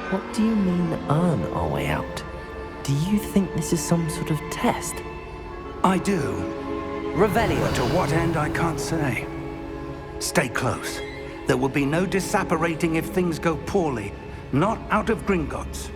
What do you mean, earn our way out? Do you think this is some sort of test? I do. Revelio. But to what end, I can't say. Stay close. There will be no disapparating if things go poorly. Not out of Gringotts.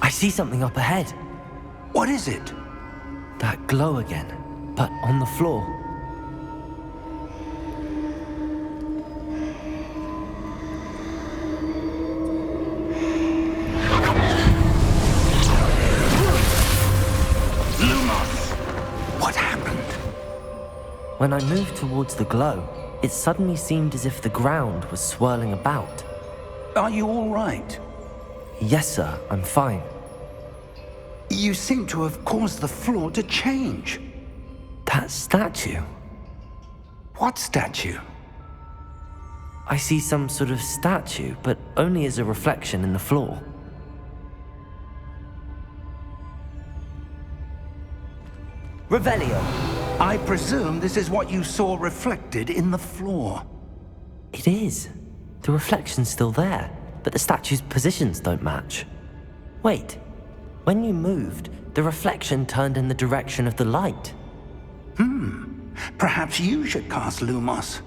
I see something up ahead. What is it? That glow again, but on the floor. Lumos! What happened? When I moved towards the glow, it suddenly seemed as if the ground was swirling about. Are you all right? Yes, sir, I'm fine. You seem to have caused the floor to change. That statue? What statue? I see some sort of statue, but only as a reflection in the floor. Revelio. I presume this is what you saw reflected in the floor. It is. The reflection's still there, but the statue's positions don't match. Wait. When you moved, the reflection turned in the direction of the light. Perhaps you should cast Lumos.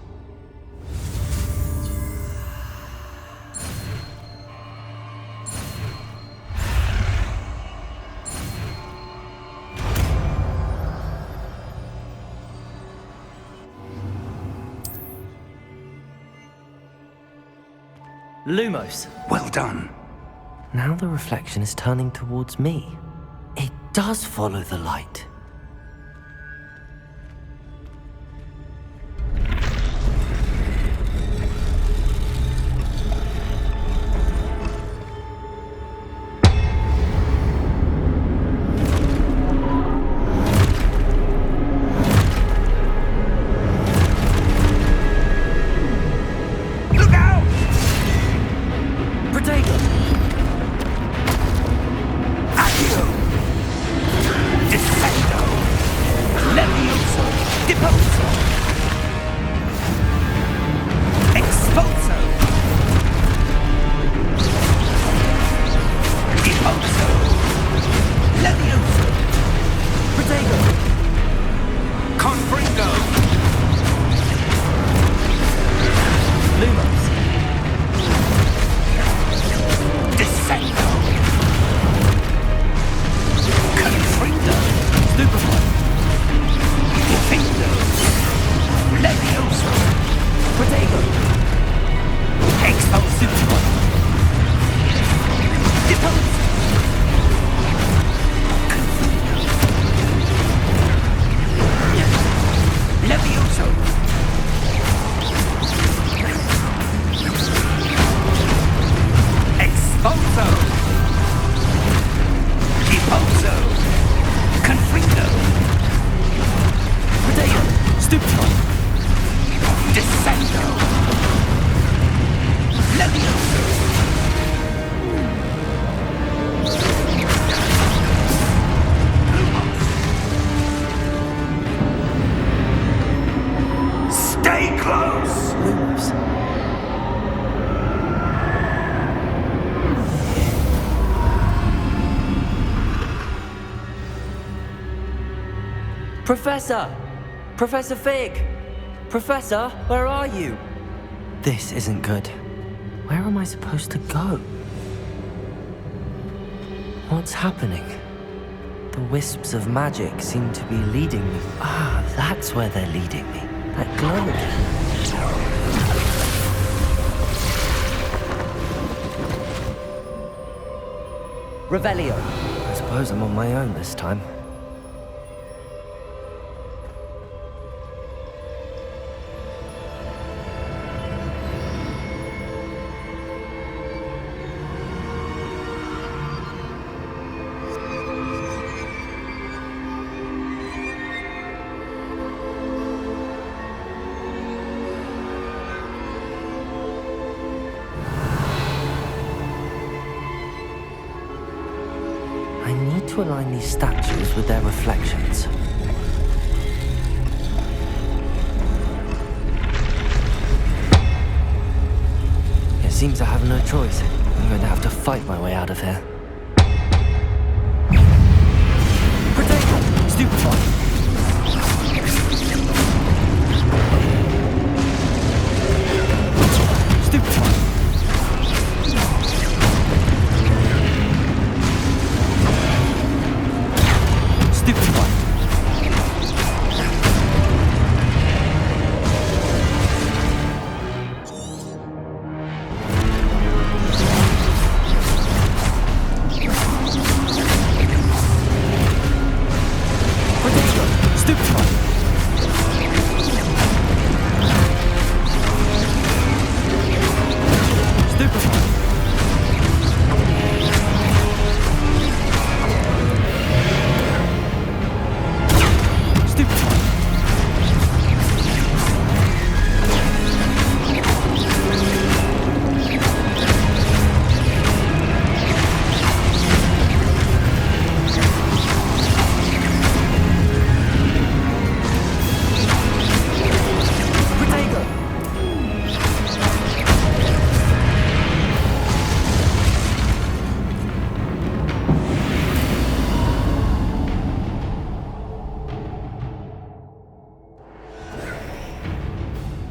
Lumos. Well done. Now the reflection is turning towards me. It does follow the light. Professor! Professor Fig! Professor, where are you? This isn't good. Where am I supposed to go? What's happening? The wisps of magic seem to be leading me. Ah, that's where they're leading me. That glow again. Revelio. I suppose I'm on my own this time. to align these statues with their reflections. It seems I have no choice. I'm going to have to fight my way out of here. Protect! Stupefy!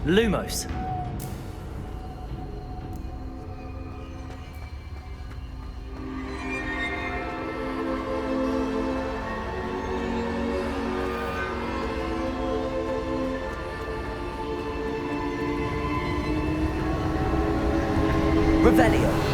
Lumos. Revelio.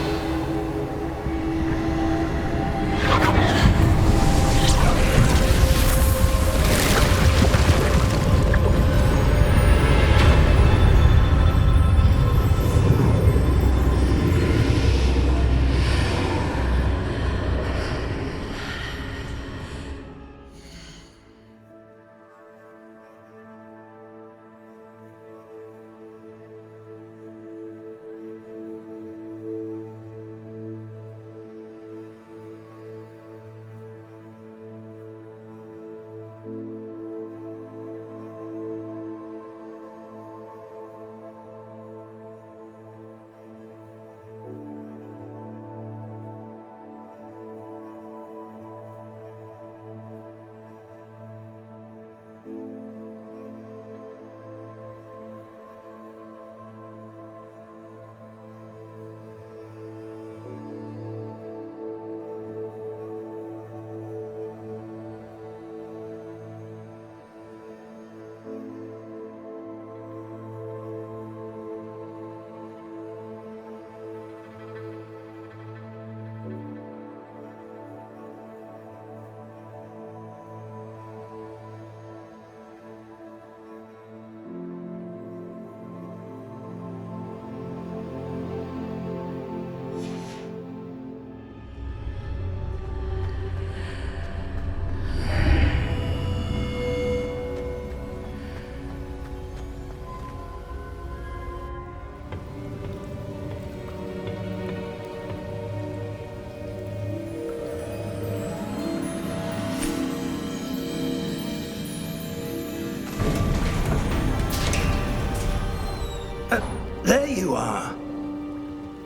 There you are.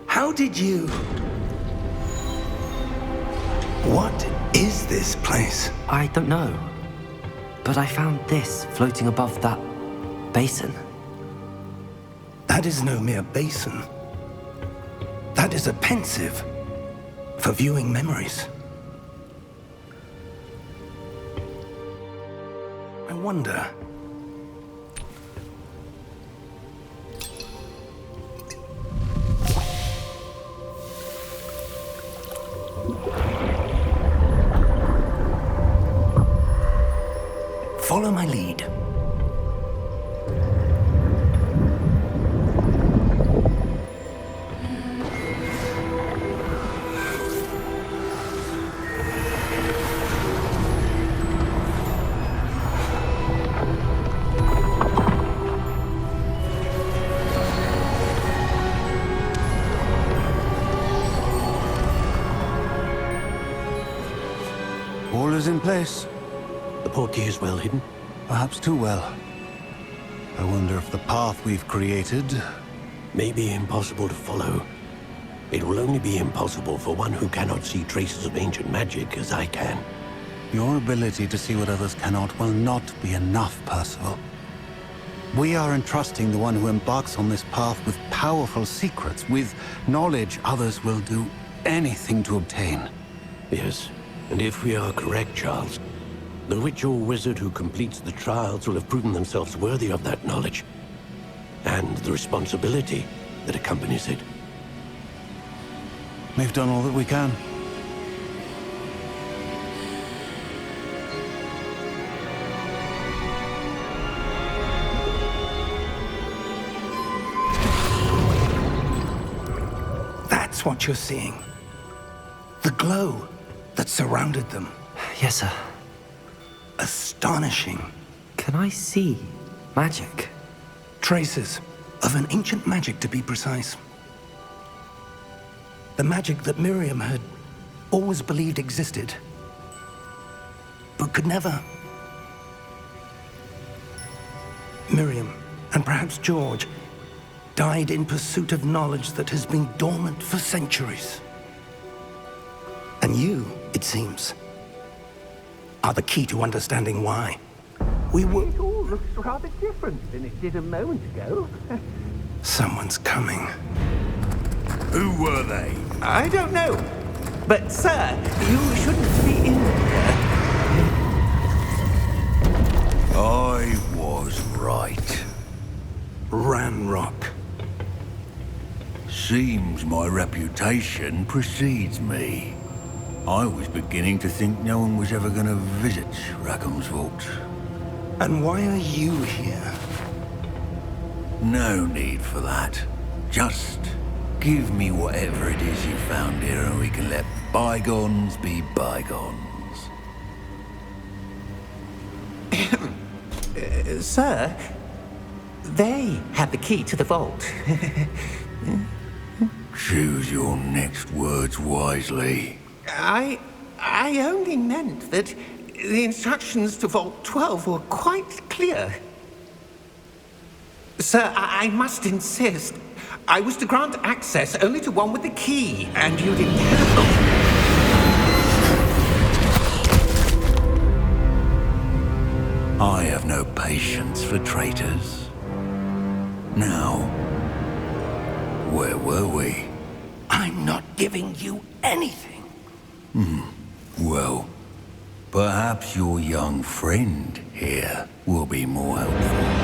How did you... What is this place? I don't know. But I found this floating above that basin. That is no mere basin. That is a pensive for viewing memories. I wonder... Follow my lead. place. The portkey is well hidden. Perhaps too well. I wonder if the path we've created... May be impossible to follow. It will only be impossible for one who cannot see traces of ancient magic as I can. Your ability to see what others cannot will not be enough, Percival. We are entrusting the one who embarks on this path with powerful secrets, with knowledge others will do anything to obtain. Yes, and if we are correct, Charles, the witch or wizard who completes the trials will have proven themselves worthy of that knowledge, and the responsibility that accompanies it. We've done all that we can. That's what you're seeing. The glow that surrounded them. Yes, sir. Astonishing. Can I see magic? Traces of an ancient magic, to be precise. The magic that Miriam had always believed existed, but could never. Miriam, and perhaps George, died in pursuit of knowledge that has been dormant for centuries. And you, it seems, are the key to understanding why. We were... It all looks rather different than it did a moment ago. Someone's coming. Who were they? I don't know. But, sir, you shouldn't be in here. I was right. Ranrock. Seems my reputation precedes me. I was beginning to think no one was ever going to visit Rackham's vault. And why are you here? No need for that. Just give me whatever it is you found here and we can let bygones be bygones. Sir, they had the key to the vault. Choose your next words wisely. I only meant that the instructions to Vault 12 were quite clear. Sir, I must insist. I was to grant access only to one with the key, and you didn't have. I have no patience for traitors. Now, where were we? I'm not giving you anything. Well, perhaps your young friend here will be more helpful.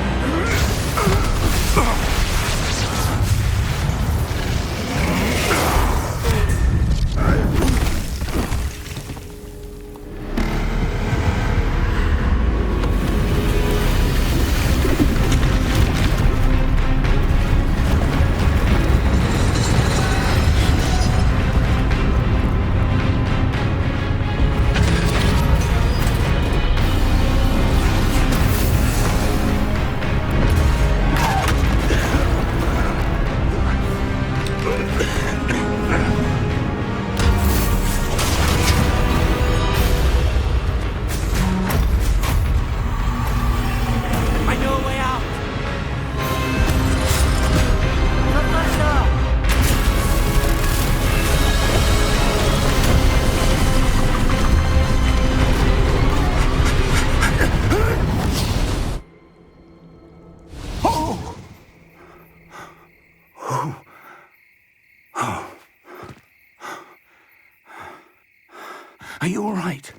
Are you all right?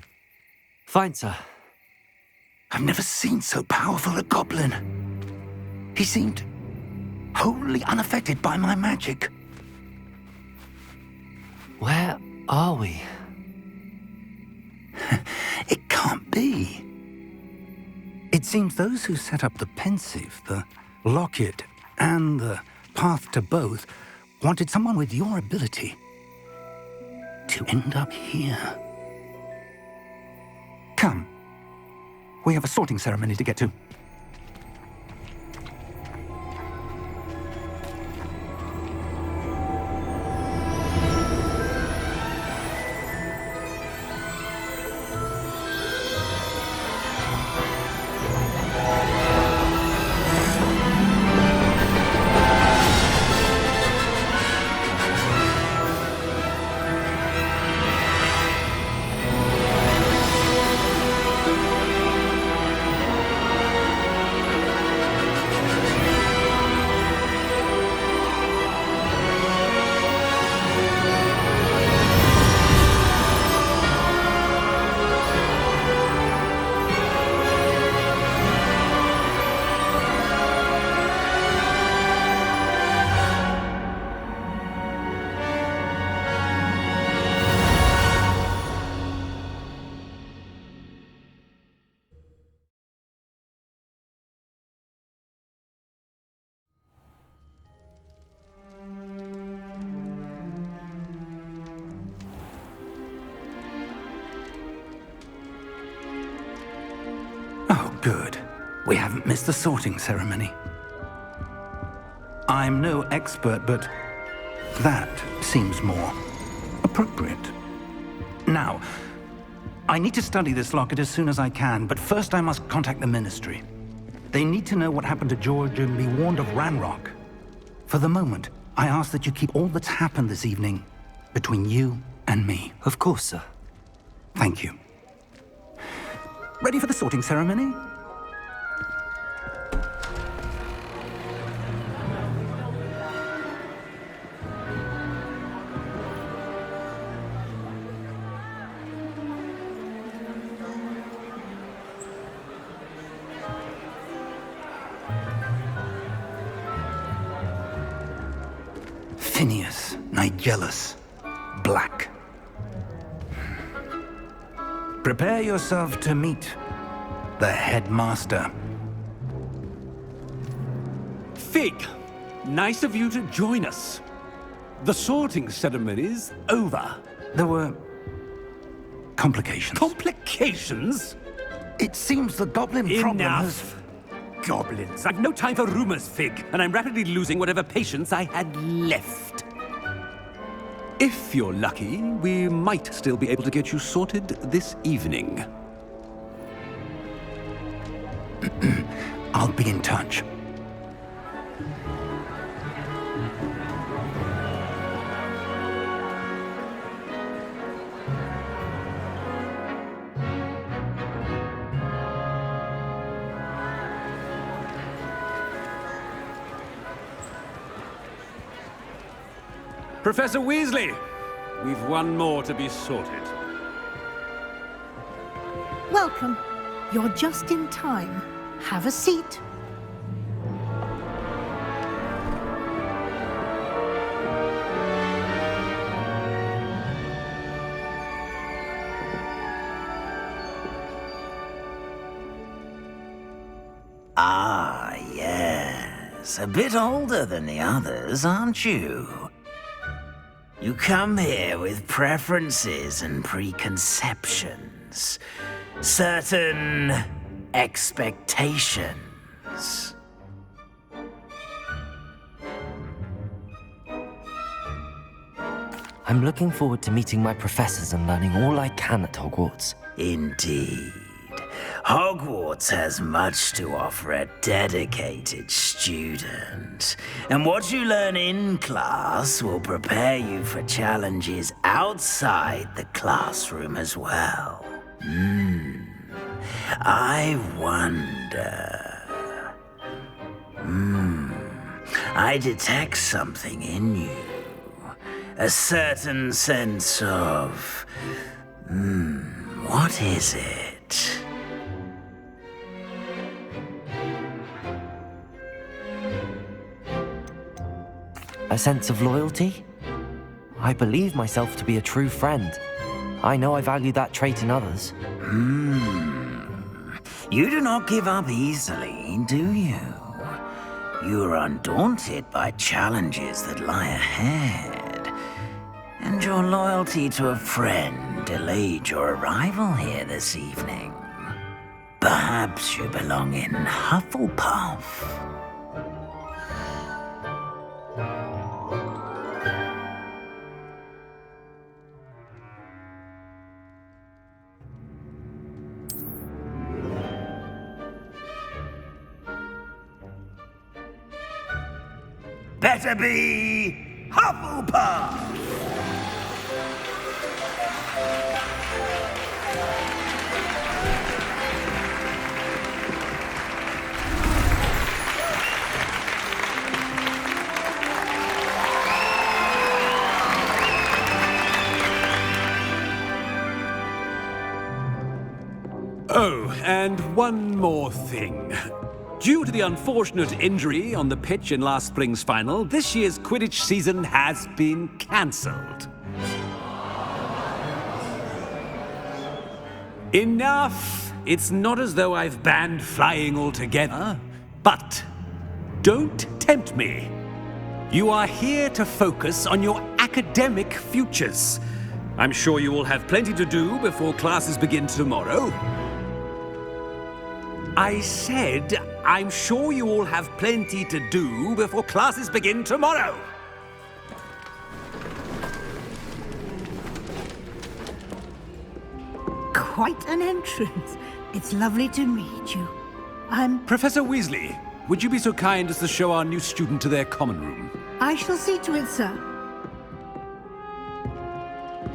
Fine, sir. I've never seen so powerful a goblin. He seemed wholly unaffected by my magic. Where are we? It can't be. It seems those who set up the pensive, the locket, and the path to both wanted someone with your ability to end up here. Come. We have a sorting ceremony to get to. Good. We haven't missed the sorting ceremony. I'm no expert, but that seems more appropriate. Now, I need to study this locket as soon as I can, but first I must contact the Ministry. They need to know what happened to George and be warned of Ranrock. For the moment, I ask that you keep all that's happened this evening between you and me. Of course, sir. Thank you. Ready for the sorting ceremony? Phineas, Nigellus, Black. Prepare yourself to meet the headmaster. Fig, nice of you to join us. The sorting ceremony's over. There were complications. Complications? It seems the goblin problem has... Enough! Goblins. I've no time for rumors, Fig, and I'm rapidly losing whatever patience I had left. If you're lucky, we might still be able to get you sorted this evening. I'll be in touch. Professor Weasley, we've one more to be sorted. Welcome. You're just in time. Have a seat. Ah, yes. A bit older than the others, aren't you? You come here with preferences and preconceptions. Certain expectations. I'm looking forward to meeting my professors and learning all I can at Hogwarts. Indeed. Hogwarts has much to offer a dedicated student. And what you learn in class will prepare you for challenges outside the classroom as well. I wonder... I detect something in you. A certain sense of... what is it? A sense of loyalty? I believe myself to be a true friend. I know I value that trait in others. You do not give up easily, do you? You are undaunted by challenges that lie ahead. And your loyalty to a friend delayed your arrival here this evening. Perhaps you belong in Hufflepuff. Better be Hufflepuff! Oh, and one more thing. Due to the unfortunate injury on the pitch in last spring's final, this year's Quidditch season has been cancelled. Enough! It's not as though I've banned flying altogether, but don't tempt me. You are here to focus on your academic futures. I'm sure you will have plenty to do before classes begin tomorrow. I said I'm sure you all have plenty to do before classes begin tomorrow. Quite an entrance. It's lovely to meet you. Professor Weasley, would you be so kind as to show our new student to their common room? I shall see to it, sir.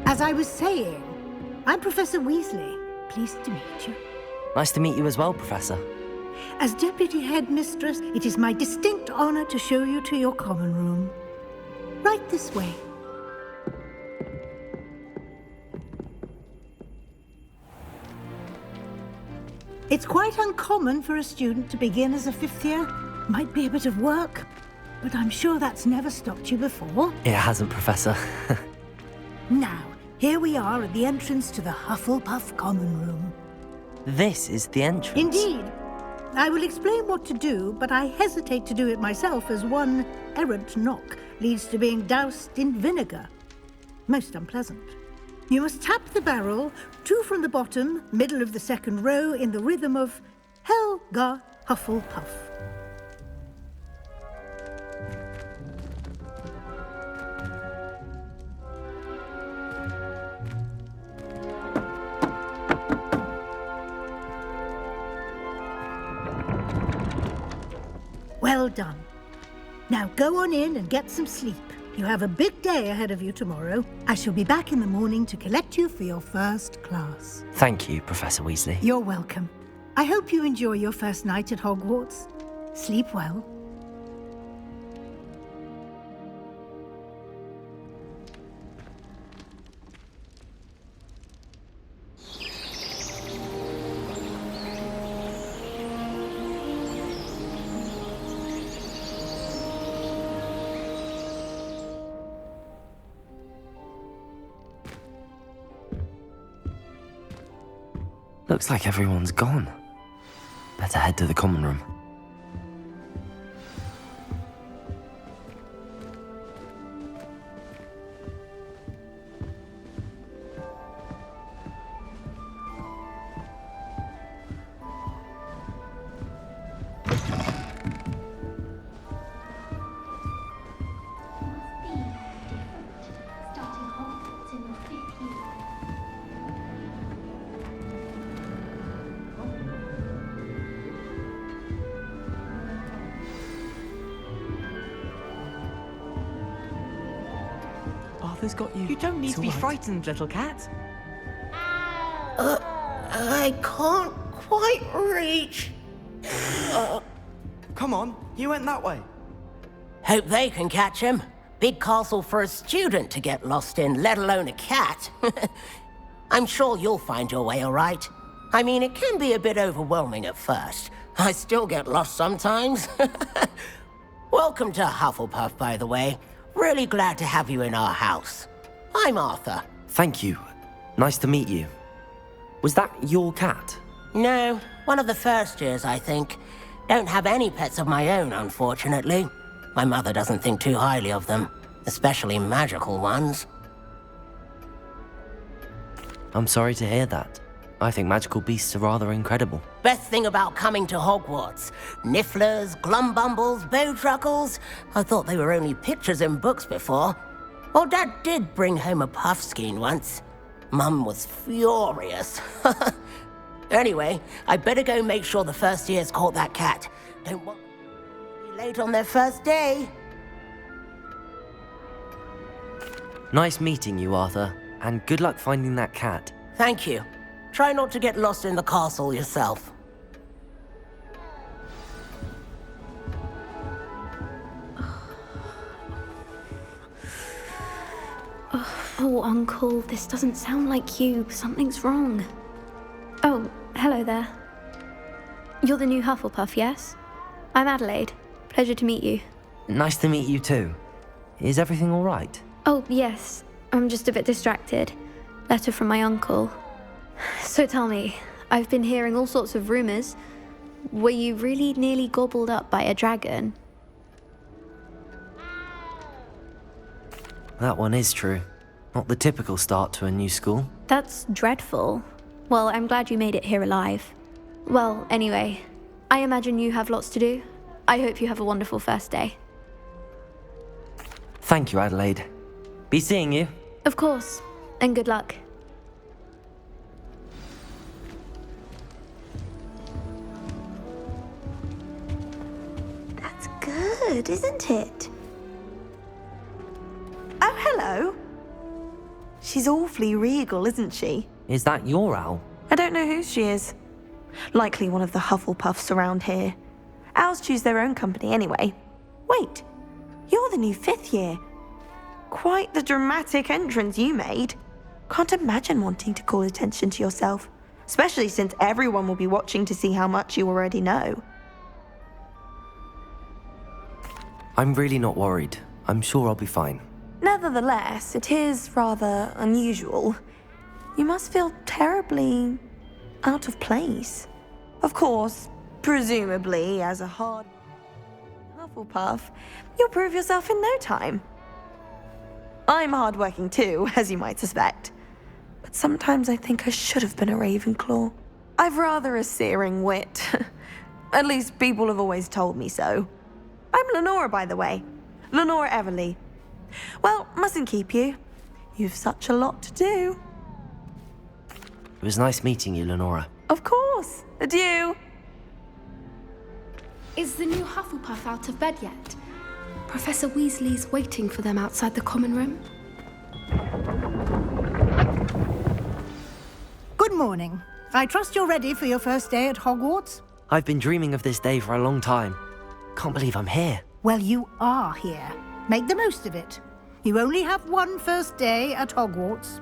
As I was saying, I'm Professor Weasley. Pleased to meet you. Nice to meet you as well, Professor. As Deputy Headmistress, it is my distinct honor to show you to your common room. Right this way. It's quite uncommon for a student to begin as a fifth year. Might be a bit of work, but I'm sure that's never stopped you before. It hasn't, Professor. Now, here we are at the entrance to the Hufflepuff Common Room. This is the entrance. Indeed. I will explain what to do, but I hesitate to do it myself as one errant knock leads to being doused in vinegar. Most unpleasant. You must tap the barrel, 2 from the bottom, middle of the second row, in the rhythm of Helga Hufflepuff. Well done. Now go on in and get some sleep. You have a big day ahead of you tomorrow. I shall be back in the morning to collect you for your first class. Thank you, Professor Weasley. You're welcome. I hope you enjoy your first night at Hogwarts. Sleep well. Looks like everyone's gone. Better head to the common room. Arthur's got you. You don't need It's to be all right. frightened, little cat. I can't quite reach. Come on, you went that way. Hope they can catch him. Big castle for a student to get lost in, let alone a cat. I'm sure you'll find your way all right. I mean, it can be a bit overwhelming at first. I still get lost sometimes. Welcome to Hufflepuff, by the way. Really glad to have you in our house. I'm Arthur. Thank you. Nice to meet you. Was that your cat? No, one of the first years, I think. Don't have any pets of my own, unfortunately. My mother doesn't think too highly of them, especially magical ones. I'm sorry to hear that. I think magical beasts are rather incredible. Best thing about coming to Hogwarts. Nifflers, glumbumbles, bowtruckles. I thought they were only pictures in books before. Well, Dad did bring home a puffskein once. Mum was furious. Anyway, I better go make sure the first years caught that cat. Don't want them to be late on their first day. Nice meeting you, Arthur. And good luck finding that cat. Thank you. Try not to get lost in the castle yourself. Oh, Uncle, this doesn't sound like you. Something's wrong. Oh, hello there. You're the new Hufflepuff, yes? I'm Adelaide. Pleasure to meet you. Nice to meet you too. Is everything all right? Oh, yes. I'm just a bit distracted. Letter from my uncle. So tell me, I've been hearing all sorts of rumors. Were you really nearly gobbled up by a dragon? That one is true. Not the typical start to a new school. That's dreadful. Well, I'm glad you made it here alive. Well, anyway, I imagine you have lots to do. I hope you have a wonderful first day. Thank you, Adelaide. Be seeing you. Of course, and good luck. That's good, isn't it? Oh, hello. She's awfully regal, isn't she? Is that your owl? I don't know who she is. Likely one of the Hufflepuffs around here. Owls choose their own company anyway. Wait, you're the new 5th year. Quite the dramatic entrance you made. Can't imagine wanting to call attention to yourself, especially since everyone will be watching to see how much you already know. I'm really not worried. I'm sure I'll be fine. Nevertheless, it is rather unusual. You must feel terribly out of place. Of course, presumably, as a hard Hufflepuff, you'll prove yourself in no time. I'm hardworking too, as you might suspect. But sometimes I think I should have been a Ravenclaw. I've rather a searing wit. At least people have always told me so. I'm Lenora, by the way. Lenora Everly. Well, mustn't keep you. You've such a lot to do. It was nice meeting you, Lenora. Of course. Adieu. Is the new Hufflepuff out of bed yet? Professor Weasley's waiting for them outside the common room. Good morning. I trust you're ready for your first day at Hogwarts? I've been dreaming of this day for a long time. Can't believe I'm here. Well, you are here. Make the most of it. You only have one first day at Hogwarts.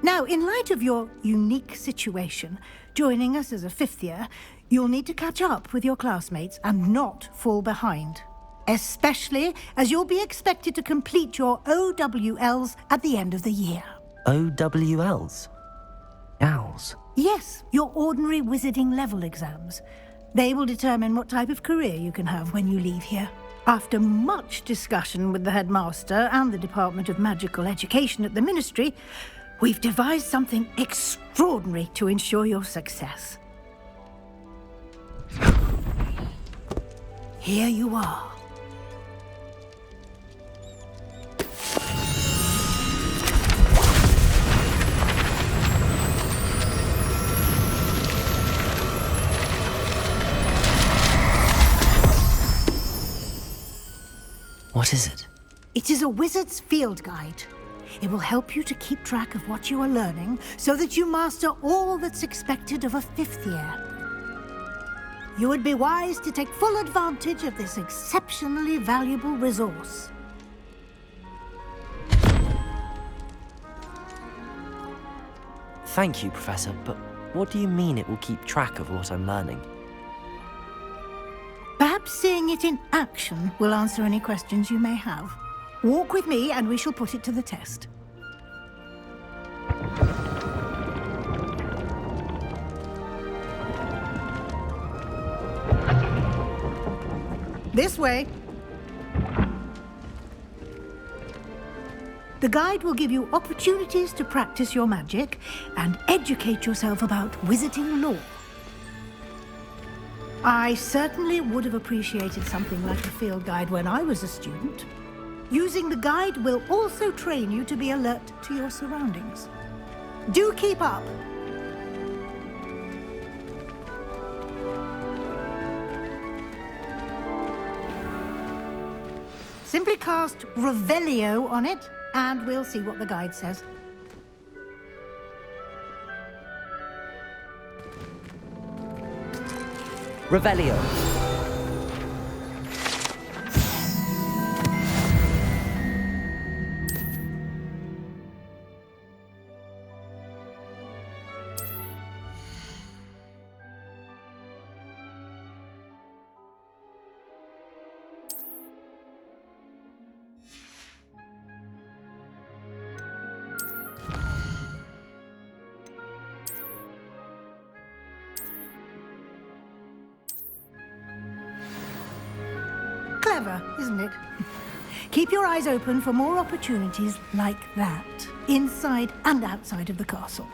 Now, in light of your unique situation, joining us as a 5th year, you'll need to catch up with your classmates and not fall behind. Especially as you'll be expected to complete your OWLs at the end of the year. OWLs? Owls? Yes, your ordinary wizarding level exams. They will determine what type of career you can have when you leave here. After much discussion with the headmaster and the Department of Magical Education at the Ministry, we've devised something extraordinary to ensure your success. Here you are. What is it? It is a wizard's field guide. It will help you to keep track of what you are learning so that you master all that's expected of a 5th year. You would be wise to take full advantage of this exceptionally valuable resource. Thank you, Professor, but what do you mean it will keep track of what I'm learning? Perhaps seeing it in action will answer any questions you may have. Walk with me and we shall put it to the test. This way. The guide will give you opportunities to practice your magic and educate yourself about wizarding lore. I certainly would have appreciated something like a field guide when I was a student. Using the guide will also train you to be alert to your surroundings. Do keep up. Simply cast Revelio on it, and we'll see what the guide says. Revelio. Clever, isn't it? Keep your eyes open for more opportunities like that, inside and outside of the castle.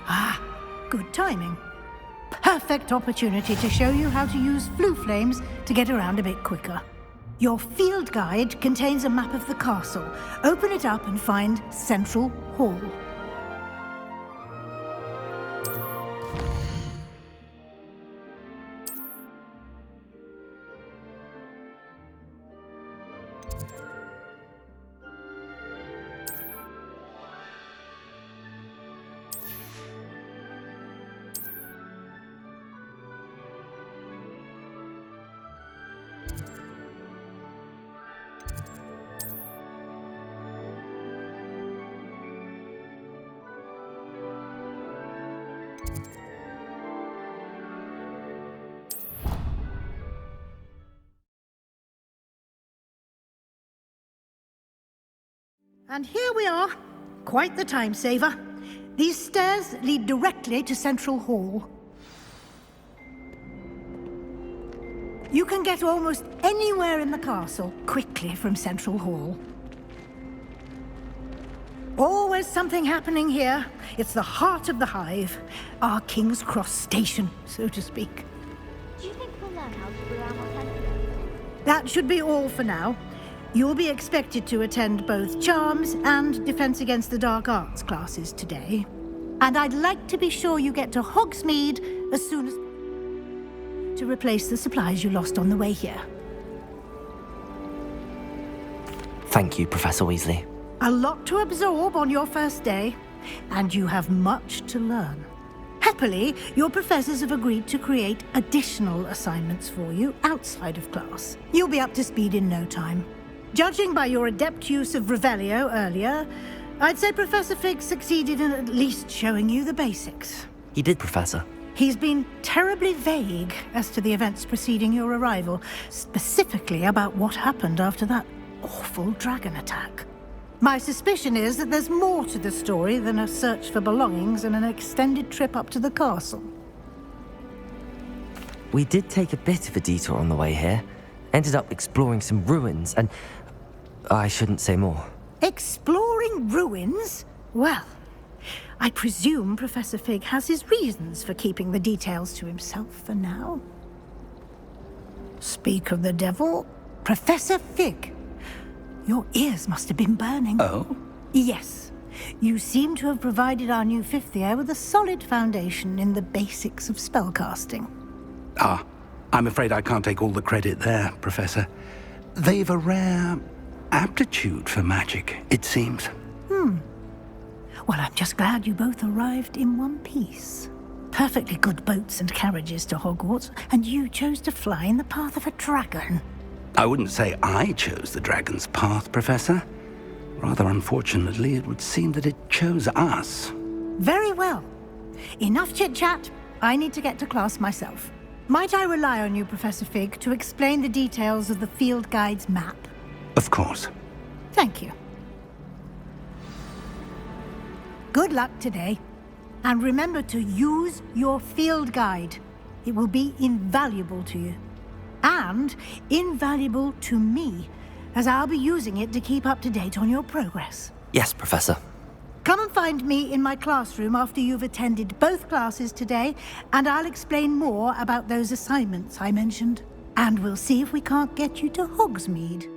Ah, good timing. Perfect opportunity to show you how to use flue flames to get around a bit quicker. Your field guide contains a map of the castle. Open it up and find Central Hall. And here we are. Quite the time saver. These stairs lead directly to Central Hall. You can get almost anywhere in the castle quickly from Central Hall. Always something happening here. It's the heart of the hive. Our King's Cross station, so to speak. Do you think we'll learn how to brew our That should be all for now. You'll be expected to attend both Charms and Defense Against the Dark Arts classes today. And I'd like to be sure you get to Hogsmeade as soon as... to replace the supplies you lost on the way here. Thank you, Professor Weasley. A lot to absorb on your first day, and you have much to learn. Happily, your professors have agreed to create additional assignments for you outside of class. You'll be up to speed in no time. Judging by your adept use of Revelio earlier, I'd say Professor Fig succeeded in at least showing you the basics. He did, Professor. He's been terribly vague as to the events preceding your arrival, specifically about what happened after that awful dragon attack. My suspicion is that there's more to the story than a search for belongings and an extended trip up to the castle. We did take a bit of a detour on the way here. Ended up exploring some ruins and... I shouldn't say more. Exploring ruins? Well, I presume Professor Fig has his reasons for keeping the details to himself for now. Speak of the devil, Professor Fig. Your ears must have been burning. Oh? Yes. You seem to have provided our new fifth year with a solid foundation in the basics of spellcasting. Ah, I'm afraid I can't take all the credit there, Professor. They've a rare aptitude for magic, it seems. Well, I'm just glad you both arrived in one piece. Perfectly good boats and carriages to Hogwarts, and you chose to fly in the path of a dragon. I wouldn't say I chose the dragon's path, Professor. Rather unfortunately, it would seem that it chose us. Very well. Enough chit-chat. I need to get to class myself. Might I rely on you, Professor Fig, to explain the details of the field guide's map? Of course. Thank you. Good luck today. And remember to use your field guide. It will be invaluable to you. And invaluable to me, as I'll be using it to keep up to date on your progress. Yes, Professor. Come and find me in my classroom after you've attended both classes today, and I'll explain more about those assignments I mentioned. And we'll see if we can't get you to Hogsmeade.